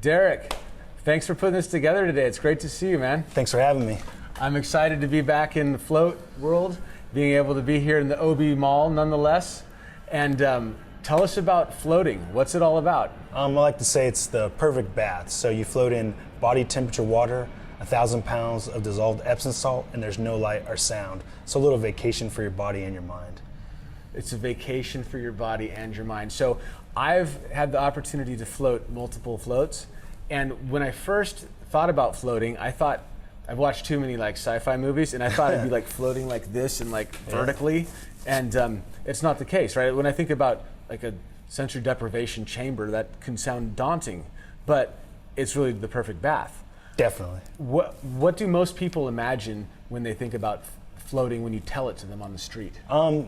Derrick, thanks for putting this together today. It's great to see you, man. Thanks for having me. I'm excited to be back in the float world, being able to be here in the OB Mall nonetheless. And tell us about floating. What's it all about? I like to say it's the perfect bath. So you float in body temperature water, 1,000 pounds of dissolved Epsom salt, and there's no light or sound. So a little vacation for your body and your mind. It's a vacation for your body and your mind. So I've had the opportunity to float multiple floats. And when I first thought about floating, I thought, I've watched too many like sci-fi movies, and I thought it'd be like floating like this and like vertically. And it's not the case, right? When I think about like a sensory deprivation chamber, that can sound daunting, but it's really the perfect bath. Definitely. What do most people imagine when they think about floating when you tell it to them on the street?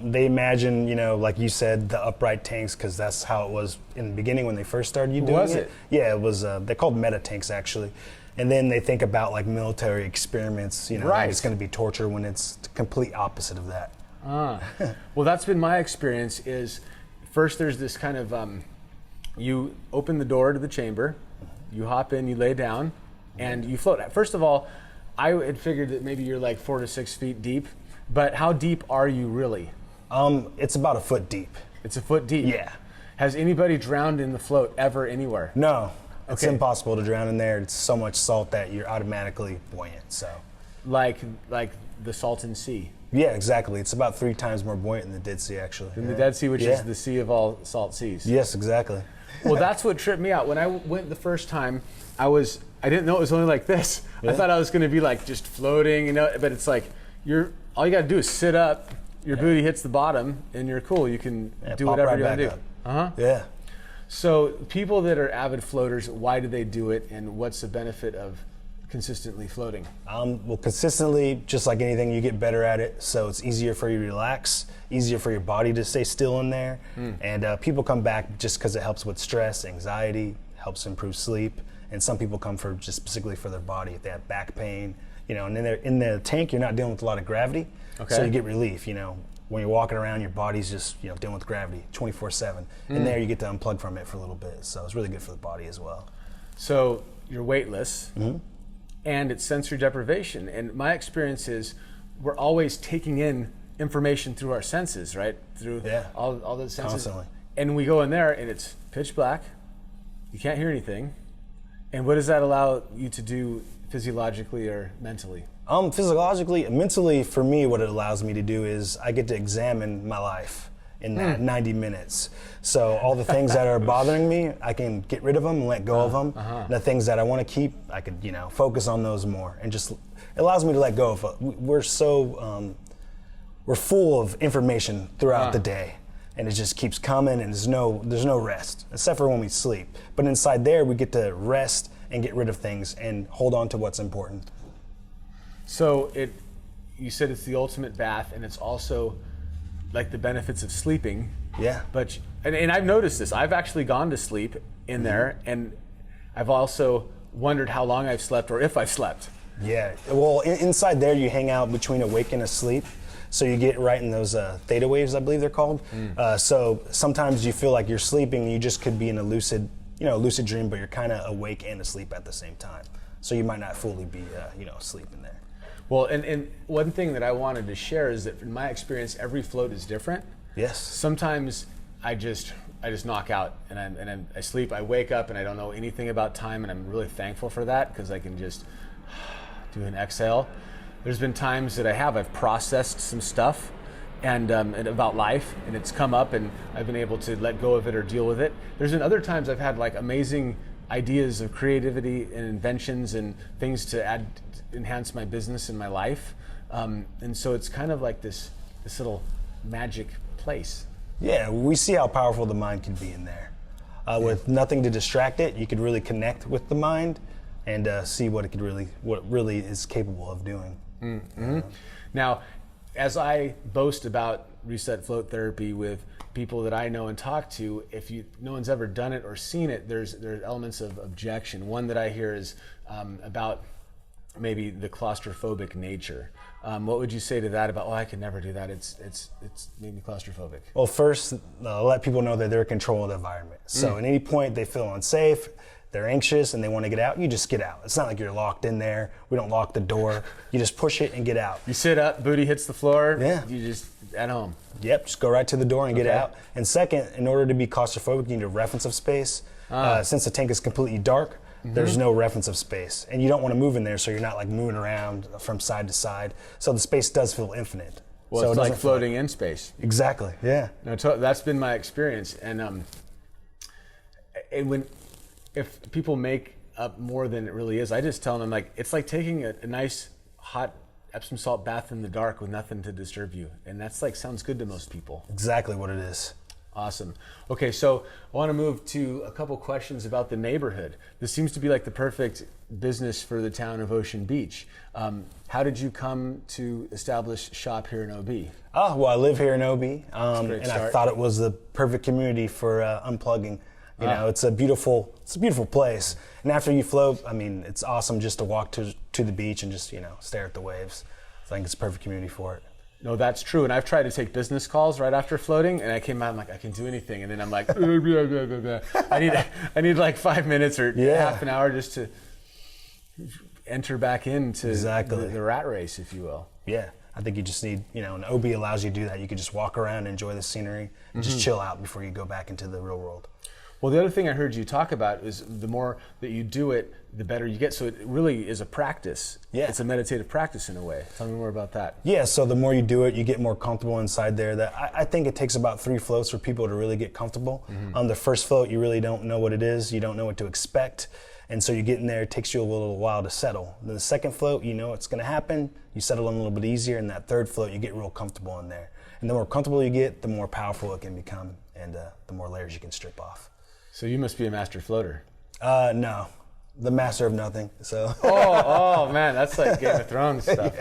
They imagine, like you said, the upright tanks, because that's how it was in the beginning when they first started doing it. Was it? Yeah, it was. They're called meta tanks actually, and then they think about like military experiments. Right. It's going to be torture when it's the complete opposite of that. Well, that's been my experience. Is first there's this kind of you open the door to the chamber, you hop in, you lay down, and you float. First of all, I had figured that maybe you're like 4 to 6 feet deep, but how deep are you really? It's about a foot deep. It's a foot deep? Yeah. Has anybody drowned in the float ever anywhere? No, it's Okay. impossible to drown in there. It's so much salt that you're automatically buoyant, so. Like the Salton Sea? Yeah, exactly. It's about 3 times more buoyant than the Dead Sea, actually. In the Dead Sea, which is the sea of all salt seas? Yes, exactly. Well, that's what tripped me out. When I went the first time, I didn't know it was only like this. I thought I was going to be like just floating, but it's like all you got to do is sit up, your booty hits the bottom, and you're cool. You can do whatever you want to do. Yeah. So people that are avid floaters, why do they do it, and what's the benefit of consistently floating? Well, consistently, just like anything, you get better at it. So it's easier for you to relax, easier for your body to stay still in there. And people come back just because it helps with stress, anxiety, helps improve sleep. And some people come for just specifically for their body if they have back pain. And in the tank, you're not dealing with a lot of gravity, so you get relief. When you're walking around, your body's just dealing with gravity 24/7. In there, you get to unplug from it for a little bit. So it's really good for the body as well. So you're weightless. And it's sensory deprivation. And my experience is we're always taking in information through our senses, right? Through all the senses. Constantly. And we go in there and it's pitch black. You can't hear anything. And what does that allow you to do physiologically or mentally? Physiologically, mentally, for me, what it allows me to do is I get to examine my life in that 90 minutes. So all the things that are bothering me, I can get rid of them and let go of them. The things that I want to keep, I could, focus on those more. And just, it allows me to let go of, we're full of information throughout the day. And it just keeps coming, and there's no rest, except for when we sleep. But inside there, we get to rest and get rid of things and hold on to what's important. So you said it's the ultimate bath, and it's also like the benefits of sleeping. Yeah. But and I've noticed this. I've actually gone to sleep in there, and I've also wondered how long I've slept or if I've slept. Yeah. Well, inside there, you hang out between awake and asleep. So you get right in those theta waves, I believe they're called. So sometimes you feel like you're sleeping, you just could be in a lucid dream, but you're kind of awake and asleep at the same time. So you might not fully be, asleep in there. Well, and one thing that I wanted to share is that in my experience, every float is different. Yes. Sometimes I just knock out and I sleep. I wake up and I don't know anything about time, and I'm really thankful for that because I can just do an exhale. There's been times that I've processed some stuff and about life, and it's come up and I've been able to let go of it or deal with it. There's been other times I've had like amazing ideas of creativity and inventions and things to enhance my business and my life. And so it's kind of like this little magic place. Yeah, we see how powerful the mind can be in there. With nothing to distract it, you could really connect with the mind and see what it really is capable of doing. Now, as I boast about reset float therapy with people that I know and talk to, if no one's ever done it or seen it, there's elements of objection. One that I hear is about maybe the claustrophobic nature. What would you say to that about, I could never do that, it's made me claustrophobic? Well, first, let people know that they're in control of the environment. So at any point they feel unsafe, they're anxious and they want to get out, you just get out. It's not like you're locked in there. We don't lock the door. You just push it and get out. You sit up, booty hits the floor. Yeah. You just at home. Yep, just go right to the door and get out. And second, in order to be claustrophobic, you need a reference of space. Since the tank is completely dark, there's no reference of space. And you don't want to move in there, so you're not like moving around from side to side. So the space does feel infinite. Well, so it's like floating in space. Exactly, yeah. No, that's been my experience. And if people make up more than it really is, I just tell them, like, it's like taking a nice hot Epsom salt bath in the dark with nothing to disturb you. And that's like, sounds good to most people. Exactly what it is. Awesome. Okay, so I want to move to a couple questions about the neighborhood. This seems to be like the perfect business for the town of Ocean Beach. How did you come to establish shop here in OB? Oh, well, I live here in OB, and start. I thought it was the perfect community for unplugging. You know, it's a beautiful place. And after you float, I mean, it's awesome just to walk to the beach and just, you know, stare at the waves. I think it's a perfect community for it. No, that's true. And I've tried to take business calls right after floating, and I came out, I'm like, I can do anything. And then I'm like, I need like 5 minutes or half an hour just to enter back into the rat race, if you will. Yeah. I think you just need, you know, and OB allows you to do that. You can just walk around, enjoy the scenery, and just chill out before you go back into the real world. Well, the other thing I heard you talk about is the more that you do it, the better you get. So it really is a practice. Yeah. It's a meditative practice in a way. Tell me more about that. Yeah, so the more you do it, you get more comfortable inside there. I think it takes about 3 floats for people to really get comfortable. On the first float, you really don't know what it is. You don't know what to expect. And so you get in there, it takes you a little while to settle. Then the second float, you know it's going to happen. You settle in a little bit easier. And that third float, you get real comfortable in there. And the more comfortable you get, the more powerful it can become, and the more layers you can strip off. So you must be a master floater. No, the master of nothing. So. oh man, that's like Game of Thrones stuff.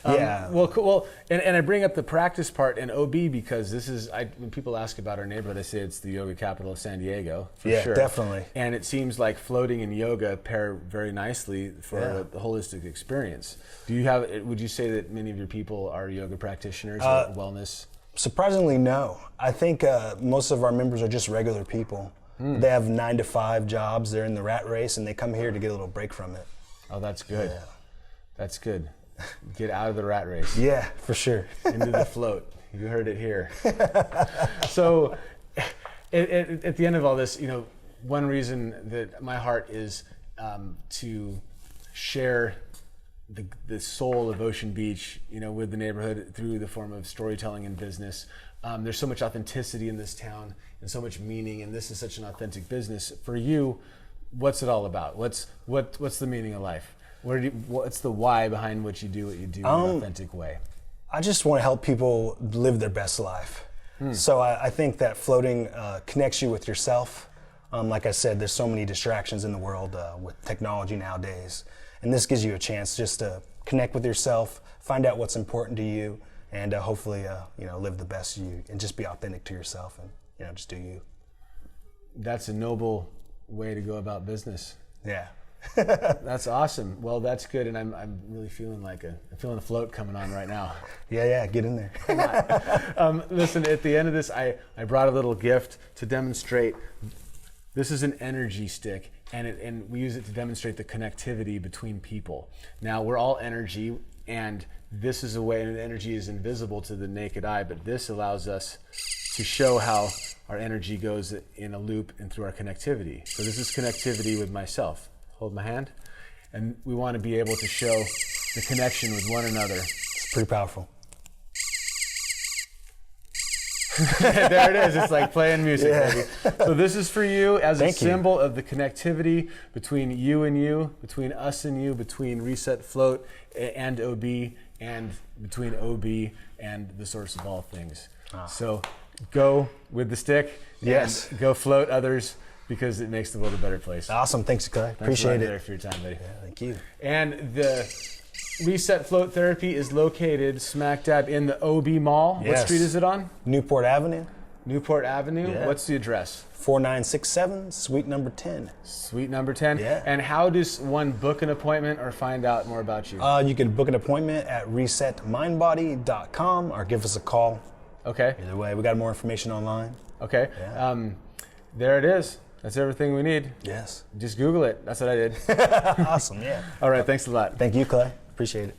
Yeah. Well, cool. Well, and I bring up the practice part in OB because this is, when people ask about our neighborhood, I say it's the yoga capital of San Diego, for sure. Yeah, definitely. And it seems like floating and yoga pair very nicely for a holistic experience. Would you say that many of your people are yoga practitioners or wellness? Surprisingly, no. I think most of our members are just regular people. They have 9-to-5 jobs. They're in the rat race, and they come here to get a little break from it. Oh, that's good. Yeah. That's good. Get out of the rat race. Yeah, for sure. Into the float. You heard it here. So, at the end of all this, you know, one reason that my heart is to share the soul of Ocean Beach, you know, with the neighborhood through the form of storytelling and business. There's so much authenticity in this town and so much meaning, and this is such an authentic business. For you, what's it all about? What's the meaning of life? What's the why behind what you do in an authentic way? I just want to help people live their best life. So I think that floating connects you with yourself. Like I said, there's so many distractions in the world with technology nowadays. And this gives you a chance just to connect with yourself, find out what's important to you, and hopefully, you know, live the best you, and just be authentic to yourself, and, you know, just do you. That's a noble way to go about business. Yeah. That's awesome. Well, that's good, and I'm really feeling a float coming on right now. Yeah, get in there. Come on. Listen, at the end of this, I brought a little gift to demonstrate. This is an energy stick, and we use it to demonstrate the connectivity between people. Now, we're all energy, and this is a way, and energy is invisible to the naked eye, but this allows us to show how our energy goes in a loop and through our connectivity. So this is connectivity with myself. Hold my hand. And we want to be able to show the connection with one another. It's pretty powerful. There it is. It's like playing music, baby. So this is for you as a symbol of the connectivity between you and you, between us and you, between Reset Float and OB, and between OB and the source of all things. So go with the stick. Yes. And go float others, because it makes the world a better place. Awesome. Thanks, Clay. Appreciate it. Thanks for your time, buddy. Yeah, thank you. And the Reset Float Therapy is located smack dab in the OB Mall. Yes. What street is it on? Newport Avenue. Newport Avenue. Yeah. What's the address? 4967, suite number 10. Suite number 10. Yeah. And how does one book an appointment or find out more about you? You can book an appointment at resetmindbody.com or give us a call. Okay. Either way, we got more information online. Okay. Yeah. There it is. That's everything we need. Yes. Just Google it. That's what I did. Awesome, yeah. All right, thanks a lot. Thank you, Clay. Appreciate it.